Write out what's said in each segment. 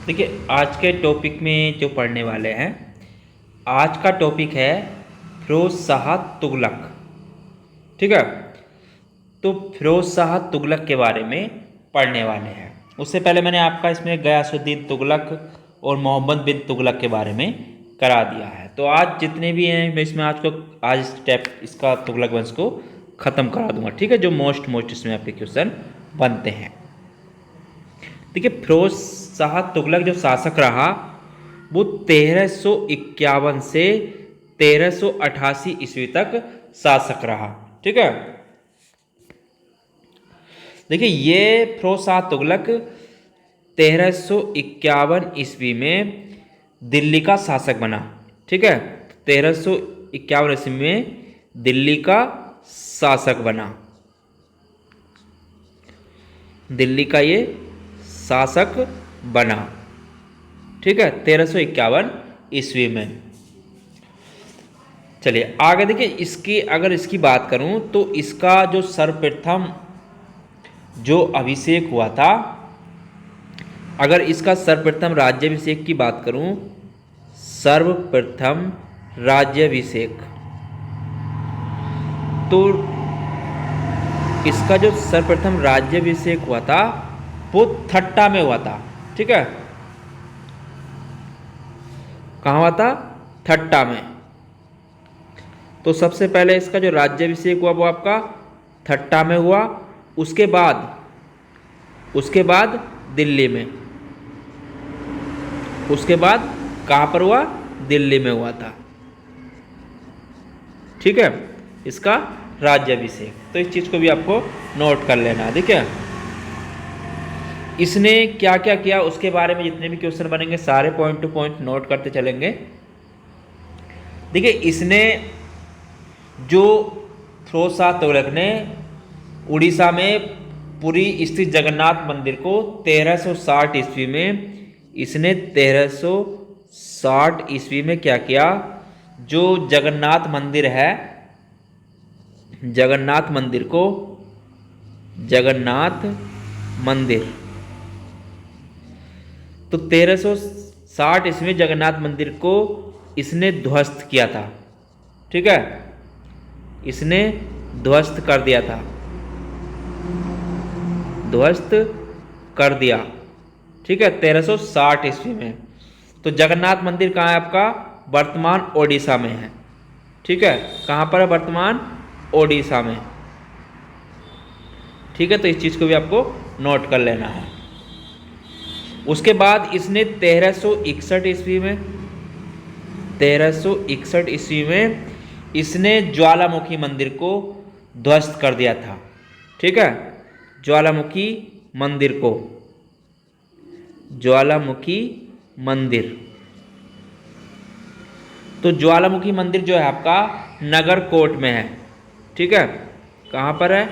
देखिए आज के टॉपिक में जो पढ़ने वाले हैं, आज का टॉपिक है फिरोज शाह तुगलक। ठीक है, तो फिरोज शाह तुगलक के बारे में पढ़ने वाले हैं। उससे पहले मैंने आपका इसमें गयासुद्दीन तुगलक और मोहम्मद बिन तुगलक के बारे में करा दिया है। तो आज जितने भी हैं मैं इसमें आज स्टेप इसका तुगलक वंश को ख़त्म करा दूंगा। ठीक है, जो मोस्ट इसमें आपके क्वेश्चन बनते हैं। देखिए फिरोज शाह तुगलक जो शासक रहा वो 1351 से 1388 ईस्वी तक शासक रहा। ठीक है, देखिए ये फिरोज शाह तुगलक 1351 ईस्वी में दिल्ली का शासक बना। ठीक है, 1351 ईस्वी में दिल्ली का शासक बना। दिल्ली का ये शासक बना। ठीक है, 1351 ईस्वी में। चलिए आगे देखिए, इसकी बात करूं तो इसका जो सर्वप्रथम जो अभिषेक हुआ था, अगर इसका सर्वप्रथम राज्याभिषेक की बात करूं, सर्वप्रथम राज्याभिषेक तो इसका जो सर्वप्रथम राज्याभिषेक हुआ था वो ठट्टा में हुआ था। ठीक है, कहाँ हुआ था? ठट्टा में। तो सबसे पहले इसका जो राज्याभिषेक हुआ वो आपका ठट्टा में हुआ। उसके बाद दिल्ली में। उसके बाद कहाँ पर हुआ? दिल्ली में हुआ था। ठीक है, इसका राज्याभिषेक। तो इस चीज को भी आपको नोट कर लेना है। ठीक है, इसने क्या क्या किया उसके बारे में जितने भी क्वेश्चन बनेंगे सारे पॉइंट टू पॉइंट नोट करते चलेंगे। देखिए इसने जो फिरोज शाह तुगलक ने उड़ीसा में पुरी स्थित जगन्नाथ मंदिर को 1360 ईस्वी में, इसने 1360 ईस्वी में क्या किया? जो जगन्नाथ मंदिर है, जगन्नाथ मंदिर को, जगन्नाथ मंदिर तो 1360 ईस्वी में जगन्नाथ मंदिर को इसने ध्वस्त किया था। ठीक है, इसने ध्वस्त कर दिया था, ध्वस्त कर दिया। ठीक है, 1360 ईस्वी में। तो जगन्नाथ मंदिर कहाँ है आपका? वर्तमान ओडिशा में है। ठीक है, कहाँ पर है? वर्तमान ओडिशा में। ठीक है, तो इस चीज को भी आपको नोट कर लेना है। उसके बाद इसने 1361 ईस्वी में, 1361 ईस्वी में इसने ज्वालामुखी मंदिर को ध्वस्त कर दिया था। ठीक है, ज्वालामुखी मंदिर को, ज्वालामुखी मंदिर। तो ज्वालामुखी मंदिर जो है आपका नगरकोट में है। ठीक है, कहाँ पर है?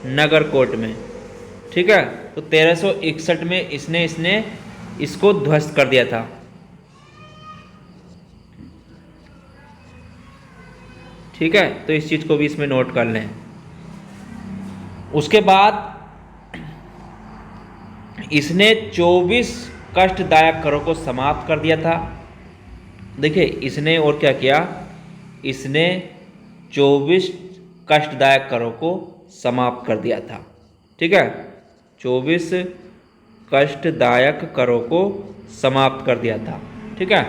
नगरकोट में। ठीक है, तो 1361 में इसने इसको ध्वस्त कर दिया था। ठीक है, तो इस चीज को भी इसमें नोट कर लें। उसके बाद इसने 24 कष्टदायक करों को समाप्त कर दिया था। देखिए इसने और क्या किया? इसने 24 कष्टदायक करों को समाप्त कर दिया था। ठीक है, 24 कष्टदायक करों को समाप्त कर दिया था। ठीक है,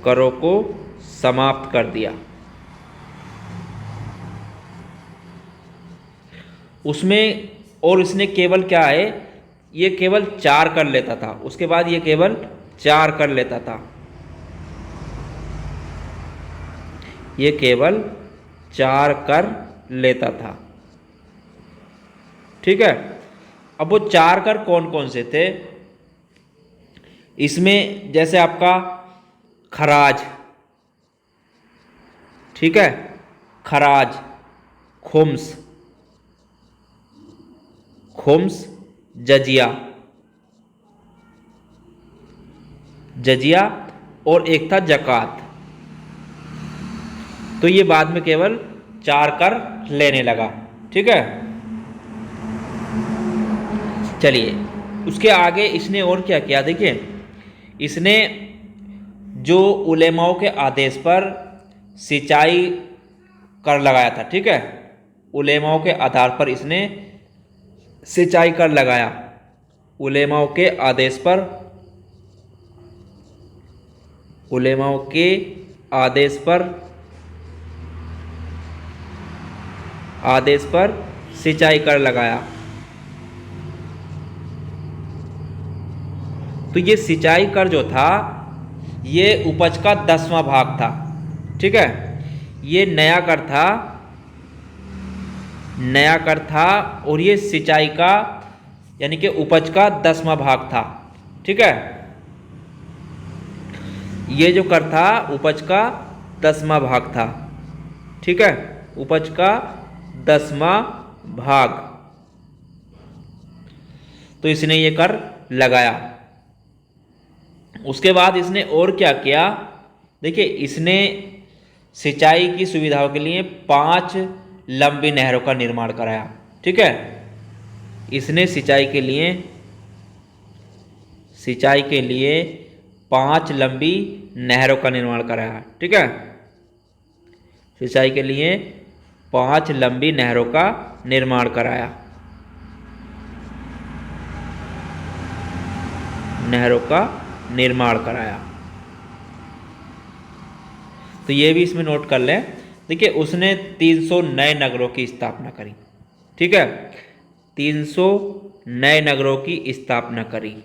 करों को समाप्त कर दिया। उसमें और इसने केवल क्या है, ये केवल 4 कर लेता था। उसके बाद ये केवल 4 कर लेता था, ये केवल 4 कर लेता था। ठीक है, अब वो 4 कर कौन कौन से थे? इसमें जैसे आपका खराज, ठीक है, खराज, खुम्स, खुम्स, जजिया, जजिया और एक था जकात। तो ये बाद में केवल 4 कर लेने लगा। ठीक है, चलिए उसके आगे इसने और क्या किया, देखिए इसने जो उलेमाओं के आदेश पर सिंचाई कर लगाया था, ठीक है, उलेमाओं के आधार पर इसने सिंचाई कर लगाया, उलेमाओं के आदेश पर, उलेमाओं के आदेश पर सिंचाई कर लगाया। तो ये सिंचाई कर जो था ये उपज का 10वां भाग था, ठीक है, ये नया कर था और ये सिंचाई का यानी कि उपज का 10वां भाग था, ठीक है, ये जो कर था उपज का 10वां भाग था, ठीक है, उपज का 10वां भाग। तो इसने ये कर लगाया। उसके बाद इसने और क्या किया, देखिए इसने सिंचाई की सुविधाओं के लिए 5 लंबी नहरों का निर्माण कराया, ठीक है, इसने सिंचाई के लिए 5 लंबी नहरों का निर्माण कराया, ठीक है, सिंचाई के लिए 5 लंबी नहरों का निर्माण कराया, तो ये भी इसमें नोट कर लें। देखिए उसने 300 नए नगरों की स्थापना करी, ठीक है, 300 नए नगरों की स्थापना करी,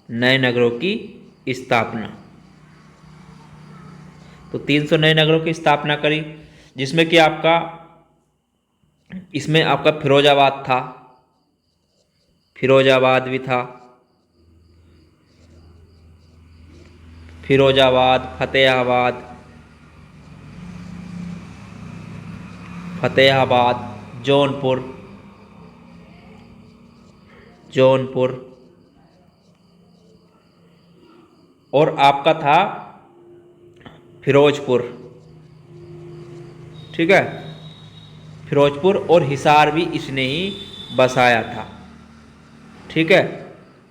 नए नगरों की स्थापना। तो 300 नए नगरों की स्थापना करी, जिसमें कि इसमें आपका फिरोजाबाद था, फिरोजाबाद भी था, फिरोजाबाद, फतेहाबाद, जौनपुर और आपका था फिरोजपुर, ठीक है, फिरोजपुर और हिसार भी इसने ही बसाया था, ठीक है,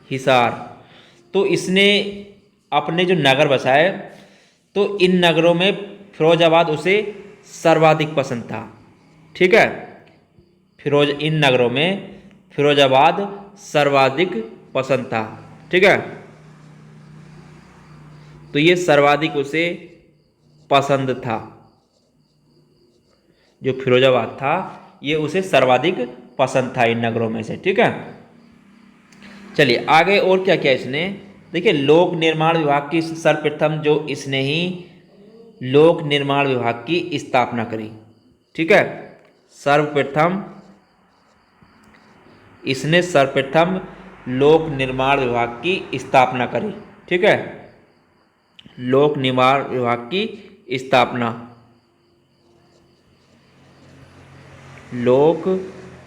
हिसार। तो इसने अपने जो नगर बसाए तो इन नगरों में फिरोजाबाद उसे सर्वाधिक पसंद था, ठीक है, इन नगरों में फिरोजाबाद सर्वाधिक पसंद था, ठीक है, तो ये सर्वाधिक उसे पसंद था, जो फिरोजाबाद था ये उसे सर्वाधिक पसंद था इन नगरों में से, ठीक है। चलिए आगे और क्या किया इसने, देखिए लोक निर्माण विभाग की सर्वप्रथम जो इसने ही लोक निर्माण विभाग की स्थापना करी, ठीक है, इसने सर्वप्रथम लोक निर्माण विभाग की स्थापना करी, ठीक है, लोक निर्माण विभाग की स्थापना, लोक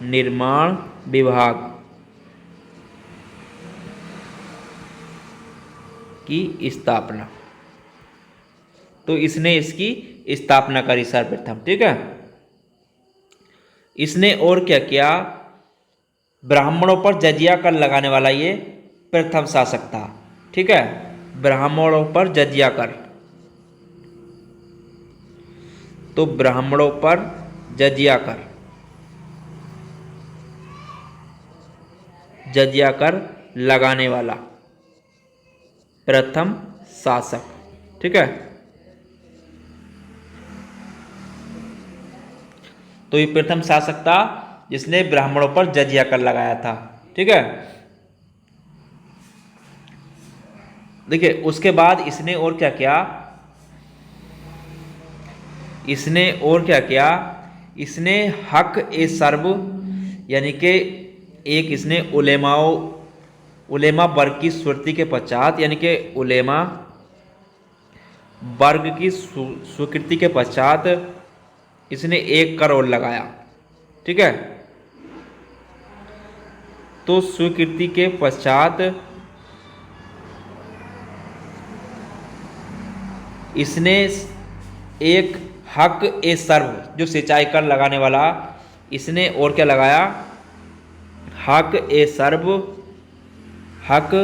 निर्माण विभाग की स्थापना। तो इसने इसकी स्थापना करी सर्वप्रथम, ठीक है। इसने और क्या किया, ब्राह्मणों पर जजिया कर लगाने वाला ये प्रथम शासक था, ठीक है, ब्राह्मणों पर जजिया कर, तो ब्राह्मणों पर जजिया कर लगाने वाला प्रथम शासक, ठीक है। तो ये प्रथम शासक था जिसने ब्राह्मणों पर जजिया कर लगाया था, ठीक है। देखिए उसके बाद इसने और क्या किया, इसने हक ए सर्व यानी कि एक इसने उलेमा वर्ग की स्वीकृति के पश्चात, यानी कि उलेमा वर्ग की स्वीकृति के पश्चात इसने 1 करोड़ लगाया, ठीक है। तो स्वीकृति के पश्चात इसने एक हक ए सर्व जो सिंचाई कर लगाने वाला, इसने और क्या लगाया, हक ए सर्व, हक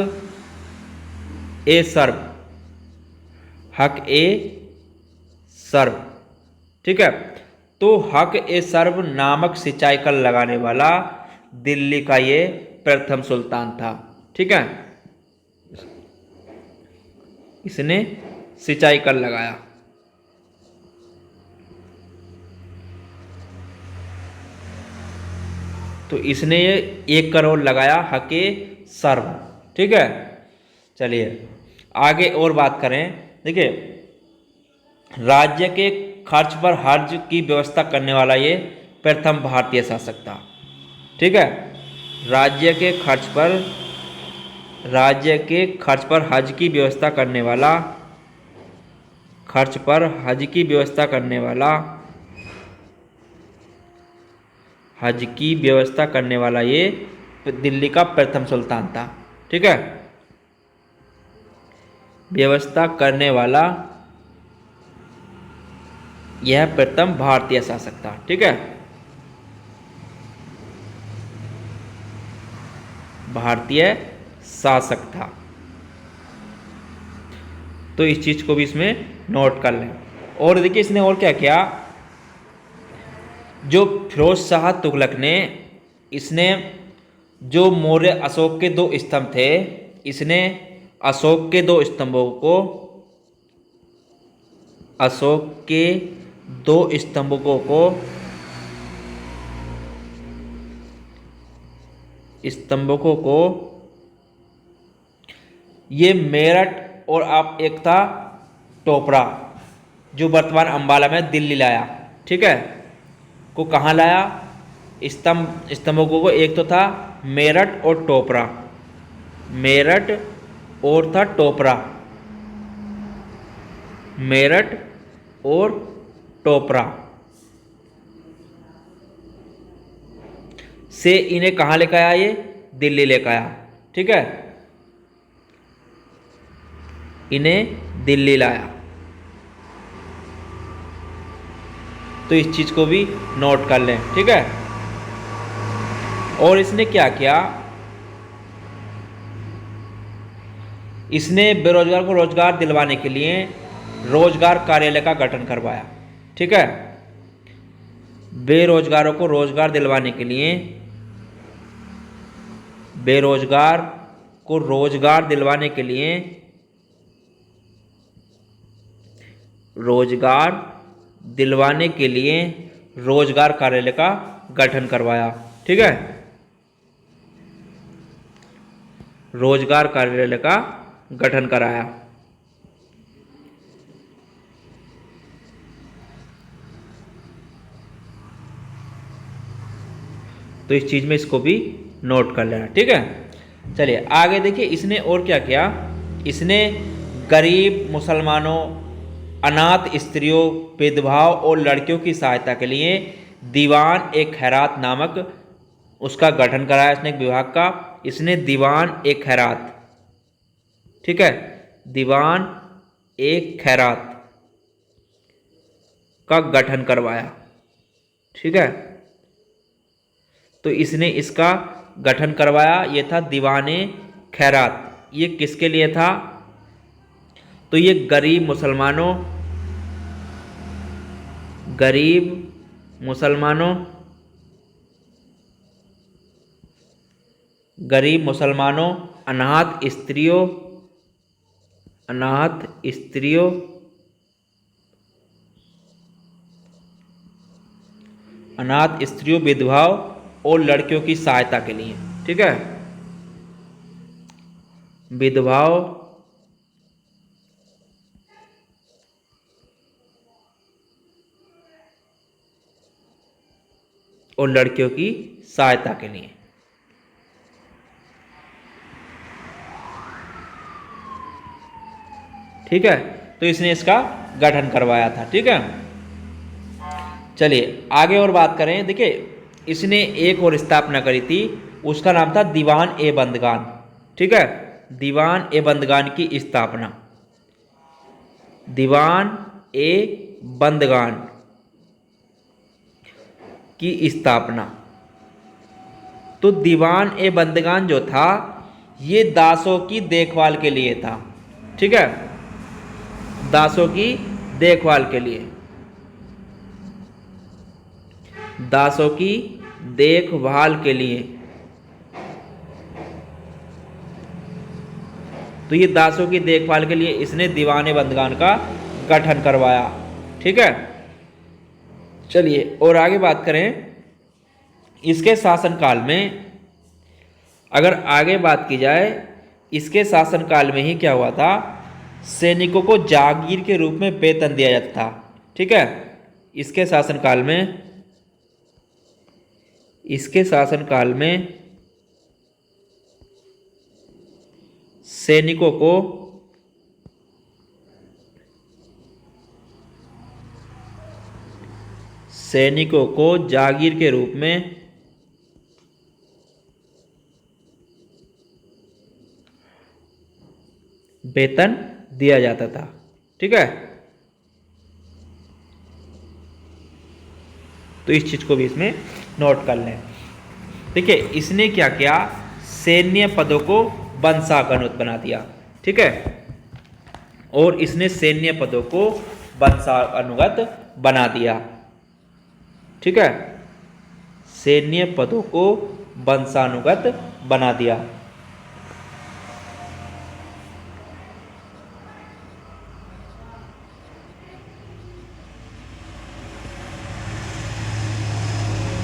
ए सर्व, हक ए सर्व। ठीक है, तो हक ए सर्व नामक सिंचाई कल लगाने वाला दिल्ली का ये प्रथम सुल्तान था। ठीक है, इसने सिंचाई कल लगाया। तो इसने ये 1 करोड़ लगाया हके सर्व। ठीक है, चलिए आगे और बात करें। देखिए, राज्य के खर्च पर हज की व्यवस्था करने वाला ये प्रथम भारतीय शासक था। ठीक है, राज्य के खर्च पर हज की व्यवस्था करने वाला, खर्च पर हज की व्यवस्था करने वाला, हज की व्यवस्था करने वाला ये दिल्ली का प्रथम सुल्तान था। ठीक है, व्यवस्था करने वाला यह प्रथम भारतीय शासक था। ठीक है, भारतीय शासक था। तो इस चीज को भी इसमें नोट कर लें। और देखिए इसने और क्या किया, जो फिरोज शाह तुगलक ने, इसने जो मौर्य अशोक के 2 स्तंभ थे, इसने अशोक के 2 स्तंभों को, अशोक के 2 स्तंभों को ये मेरठ और आप एक था टोपरा, जो वर्तमान अंबाला में दिल्ली लाया। ठीक है, को कहाँ लाया, स्तंभों को एक तो था मेरठ और टोपरा, मेरठ और था टोपरा, मेरठ और टोपरा से इन्हें कहाँ लेकर आया, ये दिल्ली लेकर आया। ठीक है, इन्हें दिल्ली लाया। तो इस चीज को भी नोट कर लें। ठीक है, और इसने क्या किया, इसने बेरोजगार को रोजगार दिलवाने के लिए रोजगार कार्यालय का गठन करवाया। ठीक है, बेरोजगारों को रोजगार दिलवाने के लिए, बेरोजगार को रोजगार दिलवाने के लिए रोजगार दिलवाने के लिए रोजगार कार्यालय का गठन करवाया। ठीक है, रोजगार कार्यालय का गठन कराया। तो इस चीज में इसको भी नोट कर लेना। ठीक है, चलिए आगे देखिए इसने और क्या किया, इसने गरीब मुसलमानों, अनाथ स्त्रियों, विधवाओं और लड़कियों की सहायता के लिए दीवान ए खैरात नामक उसका गठन कराया। इसने एक विभाग का, इसने दीवान ए खैरात, ठीक है, दीवान ए खैरात का गठन करवाया। ठीक है, तो इसने इसका गठन करवाया, ये था दीवाने खैरात। ये किसके लिए था, तो ये गरीब मुसलमानों, अनाथ स्त्रियों, विधवाओं और लड़कियों की सहायता के लिए। ठीक है, विधवाओं और लड़कियों की सहायता के लिए। ठीक है, तो इसने इसका गठन करवाया था। ठीक है, चलिए आगे और बात करें। देखिए इसने एक और स्थापना करी थी, उसका नाम था दीवान ए बंदगान। ठीक है, दीवान ए बंदगान की स्थापना, दीवान ए बंदगान की स्थापना तो दीवान ए बंदगान जो था ये दासों की देखभाल के लिए था। ठीक है, दासों की देखभाल के लिए, दासों की देखभाल के लिए। तो ये दासों की देखभाल के लिए इसने दीवाने बंदगान का गठन करवाया। ठीक है, चलिए और आगे बात करें इसके शासनकाल में। अगर आगे बात की जाए इसके शासनकाल में ही क्या हुआ था, सैनिकों को जागीर के रूप में वेतन दिया जाता था। ठीक है, इसके शासनकाल में, इसके शासनकाल में सैनिकों को जागीर के रूप में वेतन दिया जाता था। ठीक है, तो इस चीज को भी इसमें नोट कर लें। देखिए इसने क्या किया, सैन्य पदों को वंशानुगत बना दिया। ठीक है, और इसने सैन्य पदों को वंशानुगत बना दिया। ठीक है, सैन्य पदों को वंशानुगत बना दिया।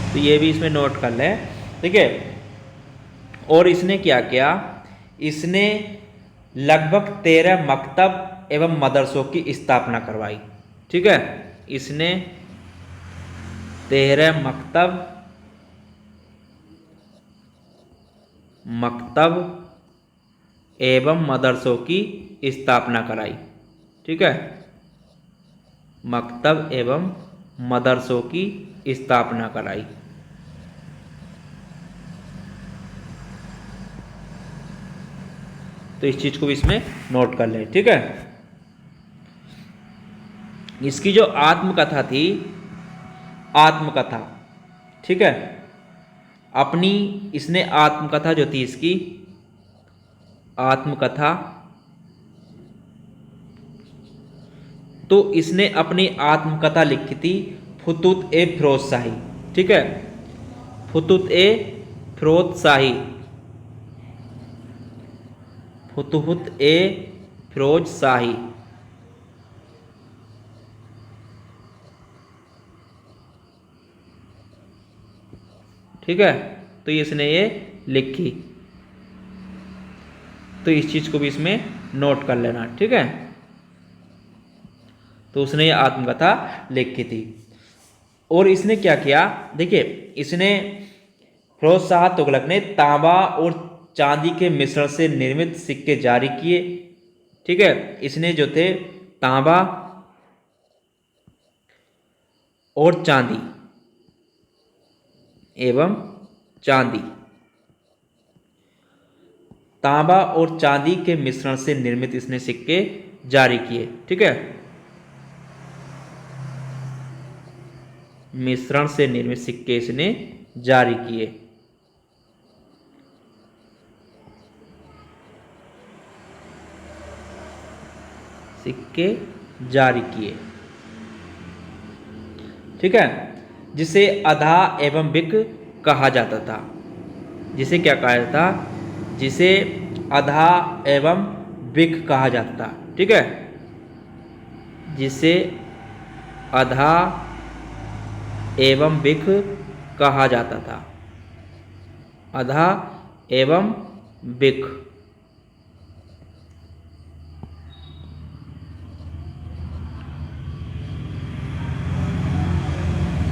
तो ये भी इसमें नोट कर लें। ठीक है, और इसने क्या किया, इसने लगभग 13 मकतब एवं मदरसों की स्थापना करवाई। ठीक है, इसने 13 मकतब एवं मदरसों की स्थापना कराई। ठीक है, मकतब एवं मदरसों की स्थापना कराई। तो इस चीज को भी इसमें नोट कर ले। ठीक है, इसकी जो आत्मकथा थी, आत्मकथा, ठीक है, अपनी इसने आत्मकथा जो थी, इसकी आत्मकथा, तो इसने अपनी आत्मकथा लिखी थी फुतूत ए फिरोज शाही। ठीक है, फुतूत ए फिरोज शाही, फुतूत ए फिरोज शाही। ठीक है, तो इसने ये लिखी। तो इस चीज को भी इसमें नोट कर लेना। ठीक है, तो उसने ये आत्मकथा लिखी थी। और इसने क्या किया, देखिए इसने, फिरोज शाह तुगलक ने तांबा और चांदी के मिश्रण से निर्मित सिक्के जारी किए। ठीक है, इसने जो थे तांबा और चांदी एवं चांदी, तांबा और चांदी के मिश्रण से निर्मित इसने सिक्के जारी किए। ठीक है, मिश्रण से निर्मित सिक्के इसने जारी किए। सिक्के जारी किए। ठीक है, जिसे अधा एवं बिक कहा जाता था। जिसे क्या कहा जाता था, जिसे अधा एवं बिक कहा जाता था। ठीक है, जिसे अधा एवं बिक कहा जाता था। अधा एवं बिक।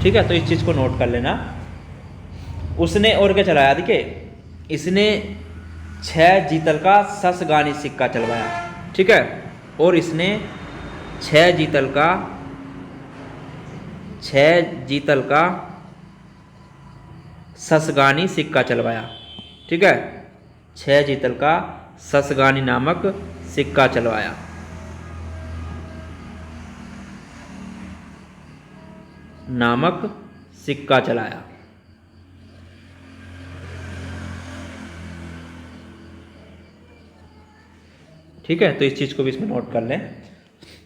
ठीक है, तो इस चीज को नोट कर लेना। उसने और क्या चलाया, देखिए इसने 6 जीतल का ससगानी सिक्का चलवाया। ठीक है, और इसने 6 जीतल का ससगानी सिक्का चलवाया। ठीक है, 6 जीतल का ससगानी नामक सिक्का चलवाया। नामक सिक्का चलाया। ठीक है, तो इस चीज़ को भी इसमें नोट कर लें।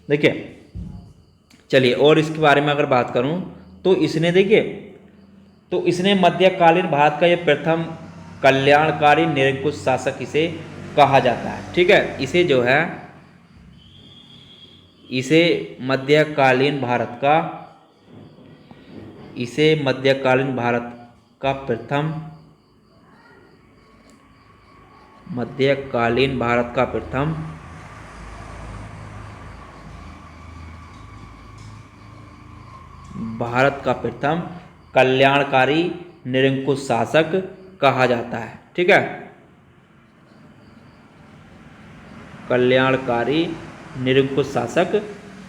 देखिए चलिए, और इसके बारे में अगर बात करूं तो इसने देखिए, तो इसने मध्यकालीन भारत का ये प्रथम कल्याणकारी निरंकुश शासक इसे कहा जाता है। ठीक है, इसे जो है, इसे मध्यकालीन भारत का, इसे मध्यकालीन भारत का प्रथम, मध्यकालीन भारत का प्रथम कल्याणकारी निरंकुश शासक कहा जाता है। ठीक है, कल्याणकारी निरंकुश शासक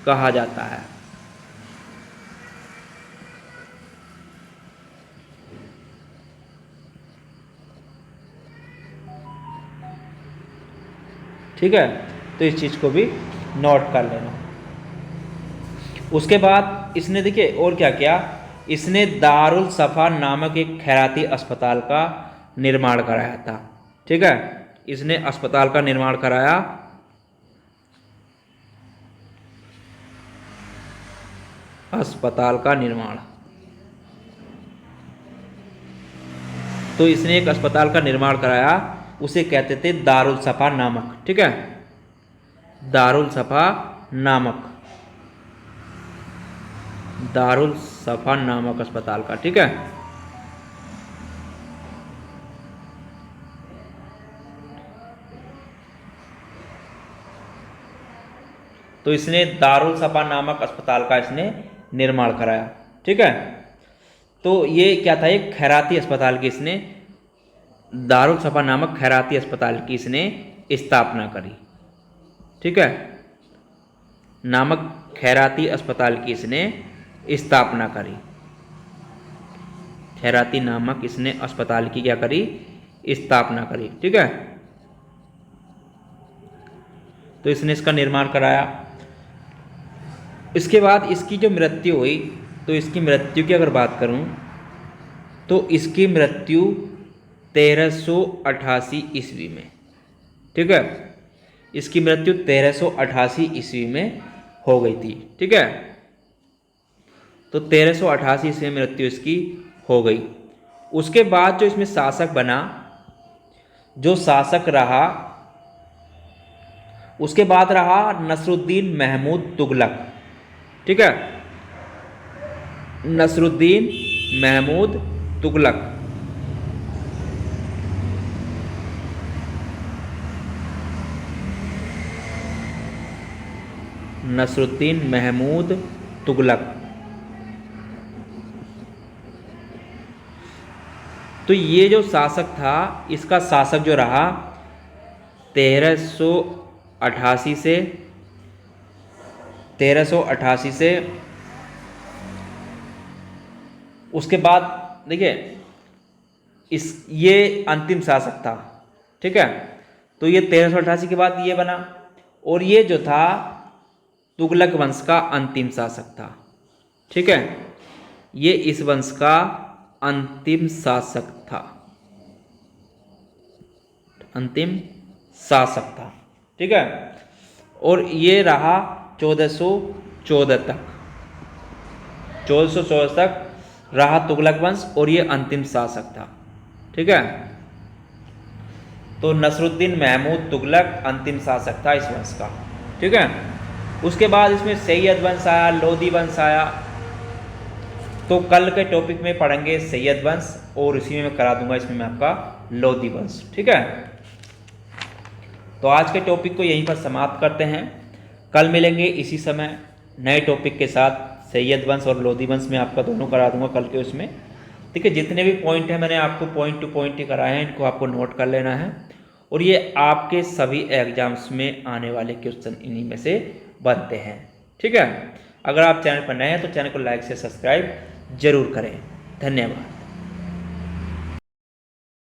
कहा जाता है। ठीक है, तो इस चीज को भी नोट कर लेना। उसके बाद इसने देखिए और क्या किया, इसने दारुल सफा नामक एक खैराती अस्पताल का निर्माण कराया था। ठीक है, इसने अस्पताल का निर्माण कराया, अस्पताल का निर्माण, तो इसने एक अस्पताल का निर्माण कराया, उसे कहते थे दारुल सफा नामक। ठीक है, दारुल सफा नामक, दारुल सफा नामक अस्पताल का। ठीक है, तो इसने दारुल सफा नामक अस्पताल का इसने निर्माण कराया। ठीक है, तो ये क्या था, एक खैराती अस्पताल की इसने, दारुल सफा नामक खैराती अस्पताल की इसने स्थापना करी। ठीक है, नामक खैराती अस्पताल की इसने स्थापना करी, खैराती नामक इसने अस्पताल की क्या करी, स्थापना करी। ठीक है, तो इसने इसका निर्माण कराया। इसके बाद इसकी जो मृत्यु हुई, तो इसकी मृत्यु की अगर बात करूं तो इसकी मृत्यु 1388 ईस्वी में। ठीक है, इसकी मृत्यु 1388 ईस्वी में हो गई थी। ठीक है, तो 1388 ईस्वी में मृत्यु इसकी हो गई। उसके बाद जो इसमें शासक बना, जो शासक रहा, उसके बाद रहा नसरुद्दीन महमूद तुगलक। ठीक है, नसरुद्दीन महमूद तुगलक, नसरुद्दीन महमूद तुगलक। तो ये जो शासक था, इसका शासक जो रहा 1388 से 1388 से, उसके बाद देखिए ये अंतिम शासक था। ठीक है, तो ये 1388 के बाद ये बना, और ये जो था तुगलक वंश का अंतिम शासक था। ठीक है, ये इस वंश का अंतिम शासक था, अंतिम शासक था। ठीक है, और ये रहा 1414 तक, 1414 तक रहा तुगलक वंश, और ये अंतिम शासक था। ठीक है, तो नसरुद्दीन महमूद तुगलक अंतिम शासक था इस वंश का। ठीक है, उसके बाद इसमें सैयद वंश आया, लोदी वंश आया। तो कल के टॉपिक में पढ़ेंगे सैयद वंश, और इसी में मैं करा दूंगा इसमें मैं आपका लोदी वंश। ठीक है, तो आज के टॉपिक को यहीं पर समाप्त करते हैं। कल मिलेंगे इसी समय नए टॉपिक के साथ। सैयद वंश और लोदी वंश में आपका दोनों करा दूंगा कल के उसमें। ठीक है, जितने भी पॉइंट हैं मैंने आपको पॉइंट टू पॉइंट ही कराए हैं, इनको आपको नोट कर लेना है, और ये आपके सभी एग्जाम्स में आने वाले क्वेश्चन इन्हीं में से बनते हैं। ठीक है, अगर आप चैनल पर नए हैं तो चैनल को लाइक से सब्सक्राइब जरूर करें। धन्यवाद।